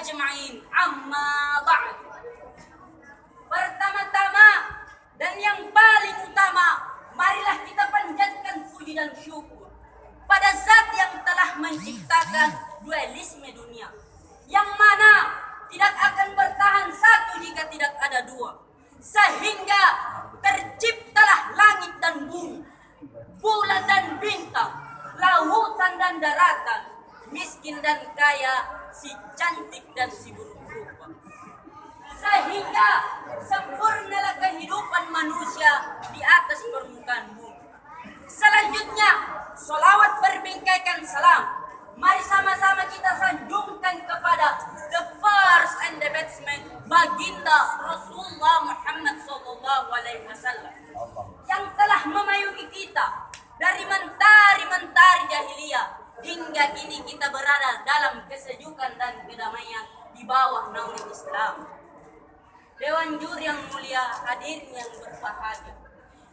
ajma'in. Amma ba'd. Pertama-tama dan yang paling utama, marilah kita panjatkan puji dan syukur pada Zat yang telah menciptakan dualisme dunia, yang mana tidak akan bertahan satu jika tidak ada dua, sehingga terciptalah langit dan bumi, bulan dan bintang, lautan dan daratan, miskin dan kaya, si cantik dan si buruk rupa, sehingga sempurnalah kehidupan manusia di atas permukaan bumi. Selanjutnya, sholawat berbingkaikan salam. Mari sama-sama kita sanjungkan kepada the first and the batsman, baginda Rasulullah Muhammad SAW, yang telah memayungi kita dari mentari-mentari jahiliyah hingga kini kita berada dalam kesejukan dan kedamaian di bawah naungan Islam. Dewan juri yang mulia, hadirin yang berbahagia,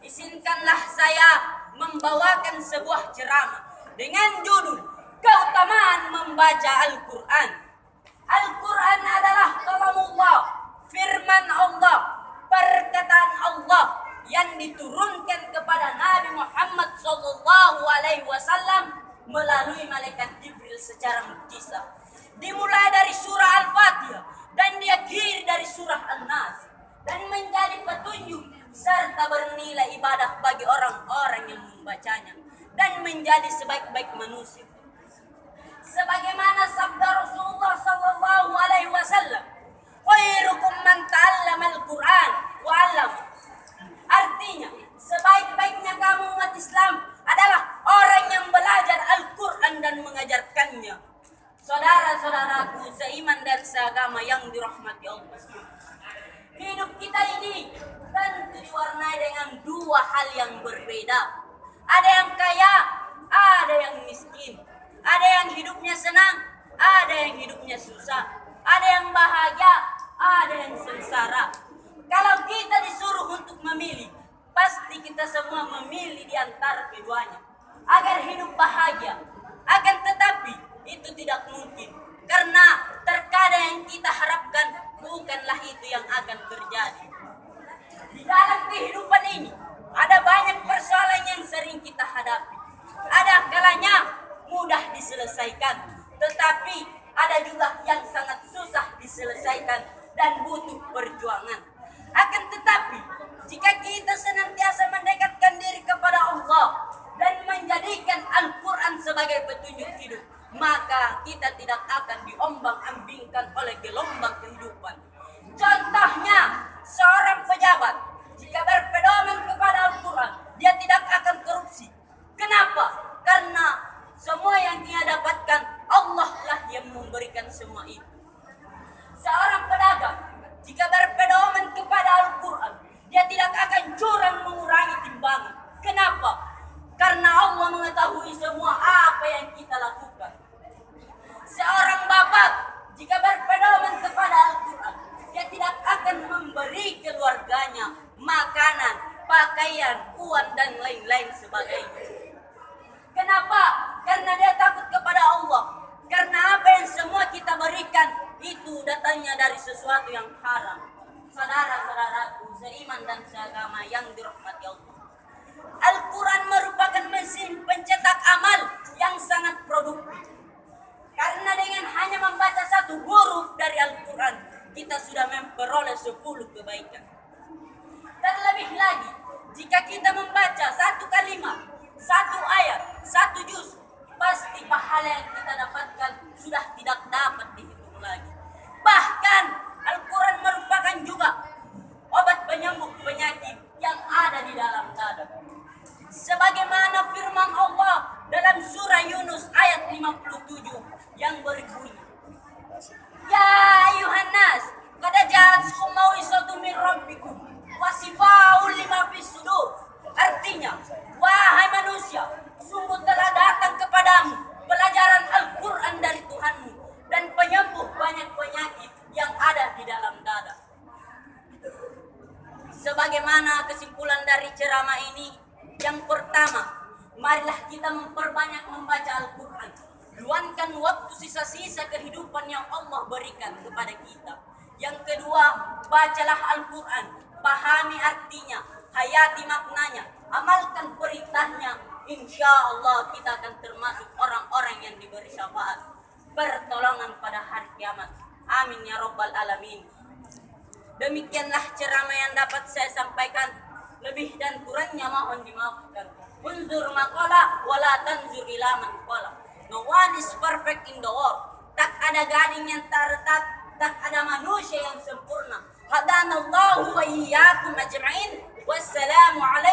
izinkanlah saya membawakan sebuah ceramah dengan judul keutamaan membaca Al-Quran. Al-Quran adalah kalamullah, firman Allah, perkataan Allah yang diturunkan kepada Nabi Muhammad SAW melalui malaikat Jibril secara mukjizat. Dimulai dari surah Al-Fatihah dan diakhiri dari surah An-Nas, dan menjadi petunjuk serta bernilai ibadah bagi orang-orang yang membacanya dan menjadi sebaik-baik manusia. Sebagaimana sabda Rasulullah SAW, khairukum man ta'allama al-Quran wa 'allama. Artinya, sebaik-baiknya kamu umat Islam adalah orang yang belajar Al-Quran dan mengajarkannya. Saudara-saudaraku seiman dan seagama yang dirahmati Allah, hidup kita ini tentu diwarnai dengan dua hal yang berbeda. Ada yang kaya, ada yang miskin. Ada yang hidupnya senang, ada yang hidupnya susah. Ada yang bahagia, ada yang sengsara. Kalau kita disuruh untuk memilih, pasti kita semua memilih di antara keduanya agar hidup bahagia. Akan tetapi itu tidak mungkin, karena terkadang yang kita harapkan bukanlah itu yang akan terjadi. Di dalam kehidupan ini ada banyak persoalan yang sering kita hadapi. Ada kalanya mudah diselesaikan, tetapi ada juga yang sangat susah diselesaikan dan butuh perjuangan. Akan tetapi, jika kita senantiasa mendekatkan diri kepada Allah dan menjadikan Al-Quran sebagai petunjuk hidup, maka kita tidak akan diombang-ambingkan oleh gelombang kehidupan. Contohnya, seorang pejabat jika berpedoman kepada Al-Quran, dia tidak akan korupsi. Kenapa? Karena semua yang dia dapatkan, Allah lah yang memberikan semua itu. Seorang pedagang jika berpedoman kepada Al-Quran, dia tidak akan curang mengurangi timbangan. Kenapa? Karena Allah mengetahui semua apa yang kita lakukan. Seorang bapak jika berpedoman kepada Al-Quran, dia tidak akan memberi keluarganya makanan, pakaian, uang, dan lain-lain sebagainya. Kenapa? Karena dia takut kepada Allah. Karena apa yang semua kita berikan itu datangnya dari sesuatu yang haram. Saudara-saudaraku seiman dan seagama yang dirahmati Allah, Al-Quran merupakan mesin pencetak amal yang sangat produktif. Karena dengan hanya membaca satu huruf dari Al-Quran, kita sudah memperoleh 10 kebaikan. Terlebih lagi, jika kita membaca satu kalimat, satu ayat, satu juz, pasti pahala yang kita dapatkan sudah tidak dapat dihitung lagi. Bahkan Al-Quran merupakan juga obat penyembuh penyakit yang ada di dalam dada. Sebagaimana firman Allah dalam surah Yunus ayat 57 yang berbunyi, Ya ayuhan nas, qad ja'atkum mau'izatun min rabbikum wa shifaa'un lima fis sudur. Artinya, wahai manusia, sungguh telah datang kepadamu pelajaran Al-Quran dari Tuhanmu dan penyembuh banyak penyakit yang ada di dalam dada. Sebagaimana kesimpulan dari ceramah ini, yang pertama, marilah kita memperbanyak membaca Al-Quran. luangkan waktu sisa-sisa kehidupan yang Allah berikan kepada kita. Yang kedua, bacalah Al-Quran, pahami artinya, hayati maknanya, amalkan perintahnya. Insya Allah kita akan termasuk orang-orang yang diberi syafaat, pertolongan pada hari kiamat. Amin ya Rabbal Alamin. Demikianlah ceramah yang dapat saya sampaikan. Lebih dan kurangnya mohon dimaafkan. Unzur maqala wala tanzur ila man qala. No one is perfect in the world. Tak ada gading yang terletak, tak ada manusia yang sempurna. Hadanallahu wa iyyakum ajma'in. Wassalamu alaikum